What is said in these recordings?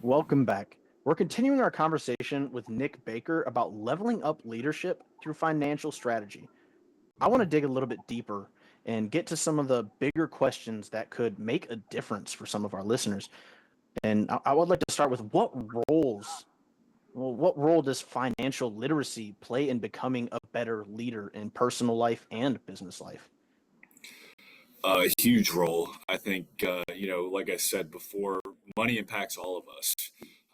Welcome back. We're continuing our conversation with Nick Baker about leveling up leadership through financial strategy. I want to dig a little bit deeper and get to some of the bigger questions that could make a difference for some of our listeners. And I would like to start with what role does financial literacy play in becoming a better leader in personal life and business life? A huge role. I think, like I said before, money impacts all of us.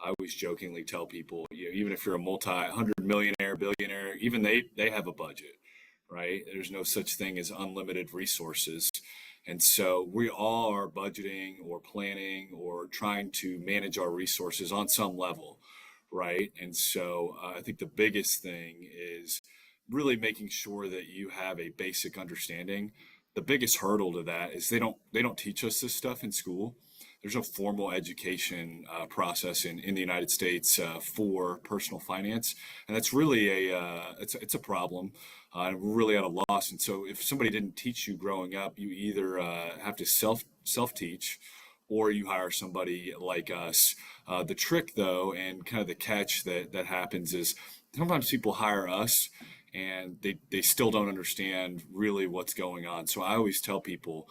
I always jokingly tell people, even if you're a multi-hundred millionaire, billionaire, even they have a budget, right? There's no such thing as unlimited resources. And so we all are budgeting or planning or trying to manage our resources on some level, right? And so I think the biggest thing is really making sure that you have a basic understanding. The biggest hurdle to that is they don't teach us this stuff in school. There's no formal education process in the United States for personal finance, and that's really it's a problem. We're really at a loss. And so, if somebody didn't teach you growing up, you either have to self teach, or you hire somebody like us. The trick, though, and kind of the catch that happens is sometimes people hire us and they still don't understand really what's going on. So I always tell people,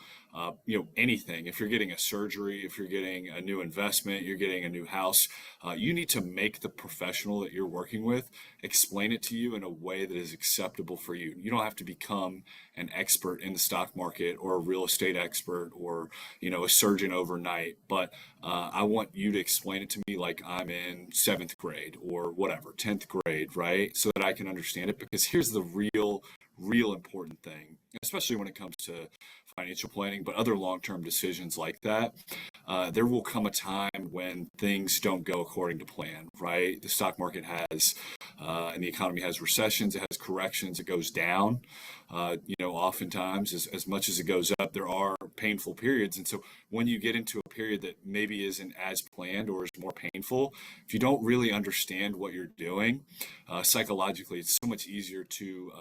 anything, if you're getting a surgery, if you're getting a new investment, you're getting a new house, you need to make the professional that you're working with explain it to you in a way that is acceptable for you. You don't have to become an expert in the stock market or a real estate expert or, a surgeon overnight, but I want you to explain it to me like I'm in seventh grade or whatever, 10th grade, right? So that I can understand it. Because here's the real important thing, especially when it comes to financial planning, but other long-term decisions like that. There will come a time when things don't go according to plan, right? The stock market has, and the economy has recessions, it has corrections, it goes down. Oftentimes, as much as it goes up, there are painful periods. And so when you get into a period that maybe isn't as planned or is more painful, if you don't really understand what you're doing, psychologically, it's so much easier to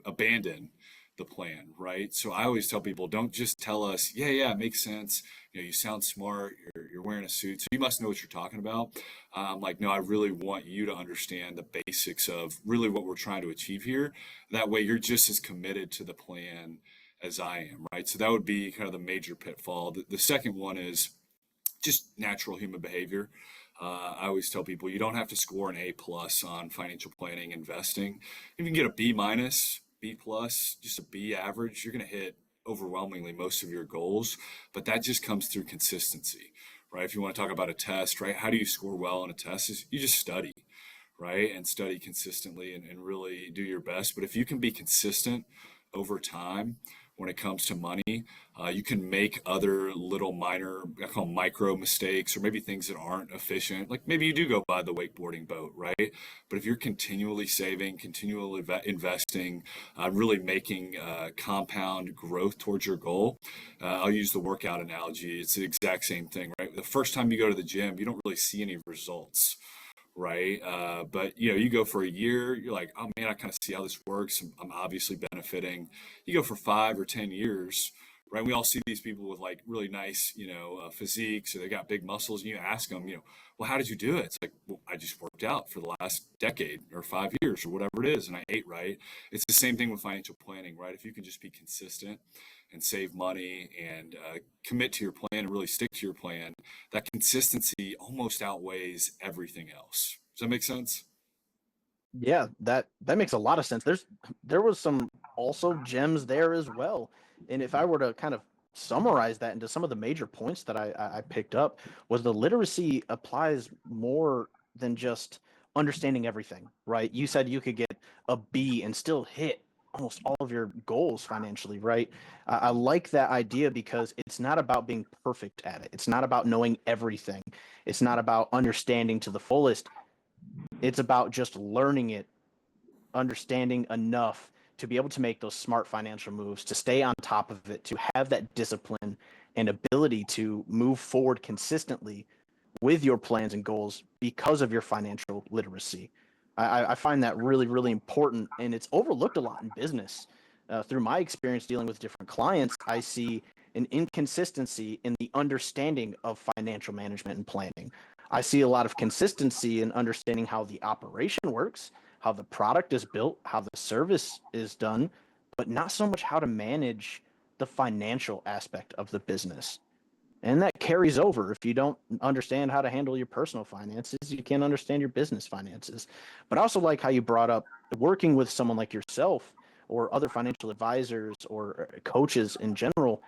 abandon the plan, right? So I always tell people, don't just tell us, yeah, it makes sense. You sound smart. You're wearing a suit, so you must know what you're talking about. Like, no, I really want you to understand the basics of really what we're trying to achieve here. That way, you're just as committed to the plan as I am, right? So that would be kind of the major pitfall. The second one is just natural human behavior. I always tell people you don't have to score an A+ on financial planning, investing. If you can get a B-, B+, just a B average, you're going to hit overwhelmingly most of your goals. But that just comes through consistency, right? If you want to talk about a test, right? How do you score well on a test? Is you just study, right? And study consistently and really do your best. But if you can be consistent over time when it comes to money, you can make other little minor, I call them micro mistakes, or maybe things that aren't efficient. Like maybe you do go buy the wakeboarding boat, right? But if you're continually saving, continually investing, really making compound growth towards your goal, I'll use the workout analogy. It's the exact same thing, right? The first time you go to the gym, you don't really see any results, right? But you go for a year, you're like, oh man, I kind of see how this works. I'm obviously benefiting. You go for 5 or 10 years, right? We all see these people with like really nice, physiques, or they got big muscles, and you ask them, well, how did you do it? It's like, well, I just worked out for the last decade or 5 years or whatever it is, and I ate right. It's the same thing with financial planning, right? If you can just be consistent and save money and commit to your plan and really stick to your plan, that consistency almost outweighs everything else. Does that make sense? Yeah, that makes a lot of sense. There was some also gems there as well. And if I were to kind of summarize that into some of the major points that I picked up, was the literacy applies more than just understanding everything, right? You said you could get a B and still hit almost all of your goals financially, right? I like that idea because it's not about being perfect at it. It's not about knowing everything. It's not about understanding to the fullest. It's about just learning it, understanding enough to be able to make those smart financial moves, to stay on top of it, to have that discipline and ability to move forward consistently with your plans and goals because of your financial literacy. I find that really, really important, and it's overlooked a lot in business. Through my experience dealing with different clients, I see an inconsistency in the understanding of financial management and planning. I see a lot of consistency in understanding how the operation works, how the product is built, how the service is done, but not so much how to manage the financial aspect of the business. And that carries over. If you don't understand how to handle your personal finances, you can't understand your business finances. But I also like how you brought up working with someone like yourself or other financial advisors or coaches in general.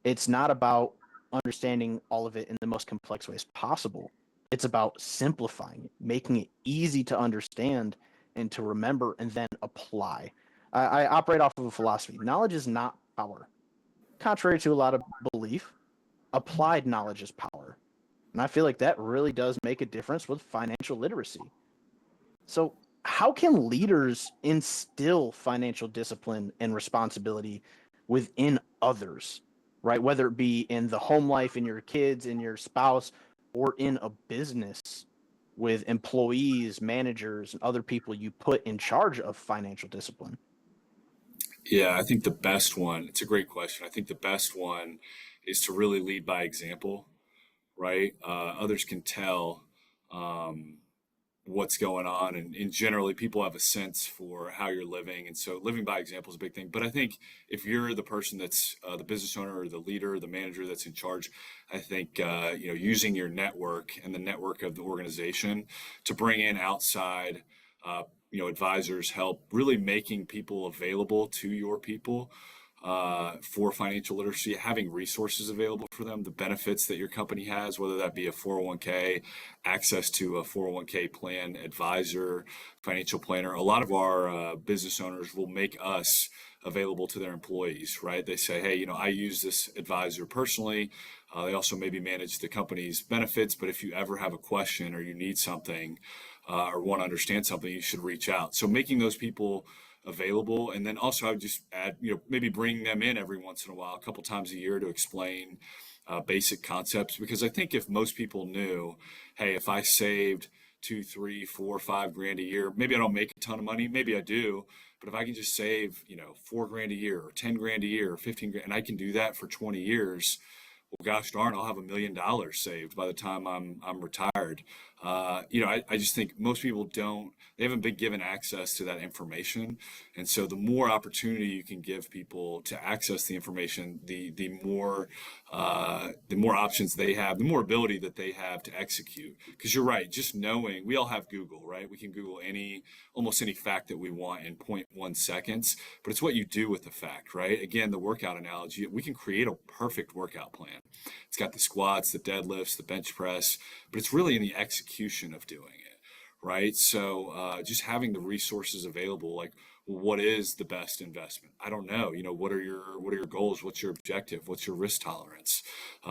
It's not about understanding all of it in the most complex ways possible. It's about simplifying it, making it easy to understand and to remember and then apply. I operate off of a philosophy: knowledge is not power. Contrary to a lot of belief, applied knowledge is power. And I feel like that really does make a difference with financial literacy. So, how can leaders instill financial discipline and responsibility within others, right? Whether it be in the home life, in your kids, in your spouse, or in a business with employees, managers, and other people you put in charge of financial discipline? Yeah, I think the best one, it's a great question. I think the best one is to really lead by example, right? Others can tell um, what's going on, and generally people have a sense for how you're living. And so living by example is a big thing. But I think if you're the person that's the business owner or the leader, the manager that's in charge, I think, using your network and the network of the organization to bring in outside advisors, help really making people available to your people for financial literacy, having resources available for them, the benefits that your company has, whether that be a 401k, access to a 401k plan, advisor, financial planner. A lot of our business owners will make us available to their employees, right? They say, hey, I use this advisor personally. They also maybe manage the company's benefits, but if you ever have a question or you need something or want to understand something, you should reach out. So making those people available, and then also I would just add, maybe bring them in every once in a while, a couple times a year, to explain basic concepts. Because I think if most people knew, hey, if I saved 2, 3, 4, 5 grand a year, maybe I don't make a ton of money, maybe I do, but if I can just save 4 grand a year or 10 grand a year or 15 grand, and I can do that for 20 years, well, gosh darn, I'll have $1 million saved by the time I'm retired. I just think most people they haven't been given access to that information, and so the more opportunity you can give people to access the information, the more options they have, the more ability that they have to execute. Because you're right, just knowing, we all have Google, right? We can Google almost any fact that we want in 0.1 seconds, but it's what you do with the fact, right? Again, the workout analogy, we can create a perfect workout plan. It's got the squats, the deadlifts, the bench press, but it's really in the execution of doing it, right? So just having the resources available, like, well, what is the best investment? I don't know. What are your goals? What's your objective? What's your risk tolerance?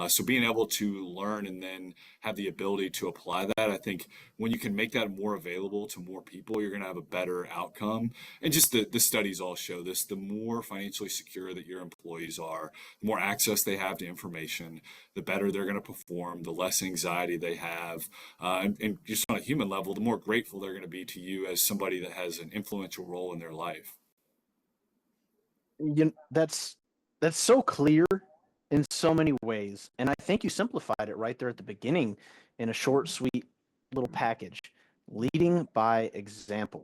So being able to learn and then have the ability to apply that, I think when you can make that more available to more people, you're going to have a better outcome. And just the studies all show this: the more financially secure that your employees are, the more access they have to information, the better they're going to perform, the less anxiety they have, and just on a human level, the more grateful they're going to be to you as somebody that has an influential role in their life. That's so clear in so many ways, and I think you simplified it right there at the beginning in a short, sweet little package: leading by example.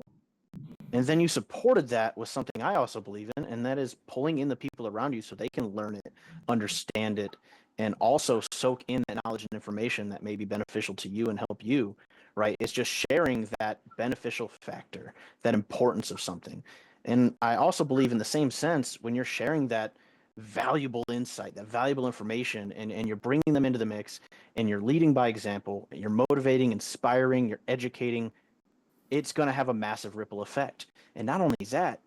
And then you supported that with something I also believe in, and that is pulling in the people around you so they can learn it, understand it, and also soak in that knowledge and information that may be beneficial to you and help you, right? It's just sharing that beneficial factor, that importance of something. And I also believe in the same sense, when you're sharing that valuable insight, that valuable information, and you're bringing them into the mix, and you're leading by example, you're motivating, inspiring, you're educating, it's going to have a massive ripple effect. And not only that,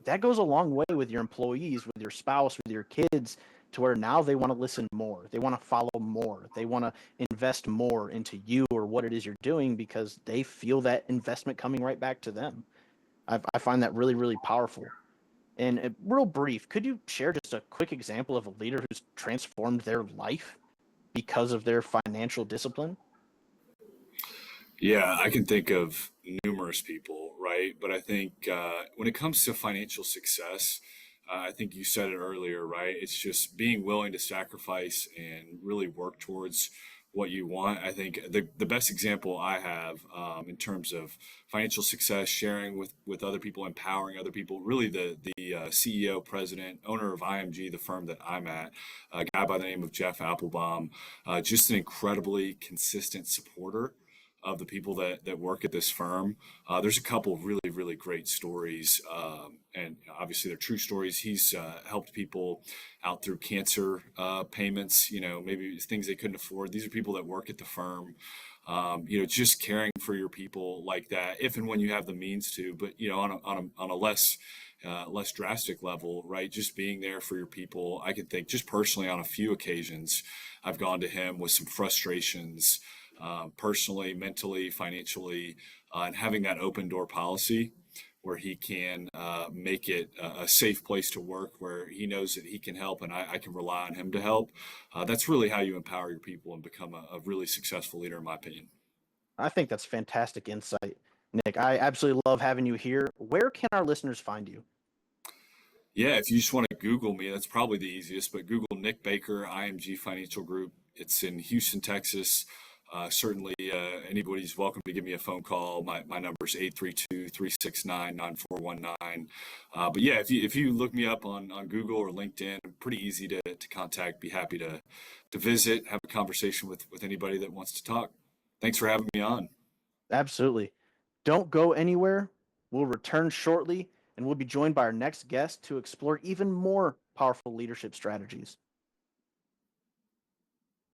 that goes a long way with your employees, with your spouse, with your kids, to where now they want to listen more. They want to follow more. They want to invest more into you or what it is you're doing because they feel that investment coming right back to them. I find that really, really powerful. And real brief, could you share just a quick example of a leader who's transformed their life because of their financial discipline? Yeah, I can think of numerous people, right? But I think when it comes to financial success, I think you said it earlier, right? It's just being willing to sacrifice and really work towards what you want. I think the best example I have in terms of financial success, sharing with other people, empowering other people, really the CEO, president, owner of IMG, the firm that I'm at, a guy by the name of Jeff Applebaum, just an incredibly consistent supporter of the people that work at this firm. There's a couple of really, really great stories, and obviously they're true stories. He's helped people out through cancer payments, maybe things they couldn't afford. These are people that work at the firm. Just caring for your people like that, if and when you have the means to, but on a less drastic level, right? Just being there for your people. I can think just personally on a few occasions, I've gone to him with some frustrations, personally, mentally, financially, and having that open door policy where he can make it a safe place to work, where he knows that he can help and I can rely on him to help. That's really how you empower your people and become a really successful leader, in my opinion. I think that's fantastic insight, Nick. I absolutely love having you here. Where can our listeners find you? Yeah, if you just want to Google me, that's probably the easiest. But Google Nick Baker, IMG Financial Group. It's in Houston, Texas. Certainly, anybody's welcome to give me a phone call. My number is 832-369-9419. But yeah, if you look me up on Google or LinkedIn, pretty easy to contact. Be happy to visit, have a conversation with anybody that wants to talk. Thanks for having me on. Absolutely. Don't go anywhere. We'll return shortly and we'll be joined by our next guest to explore even more powerful leadership strategies.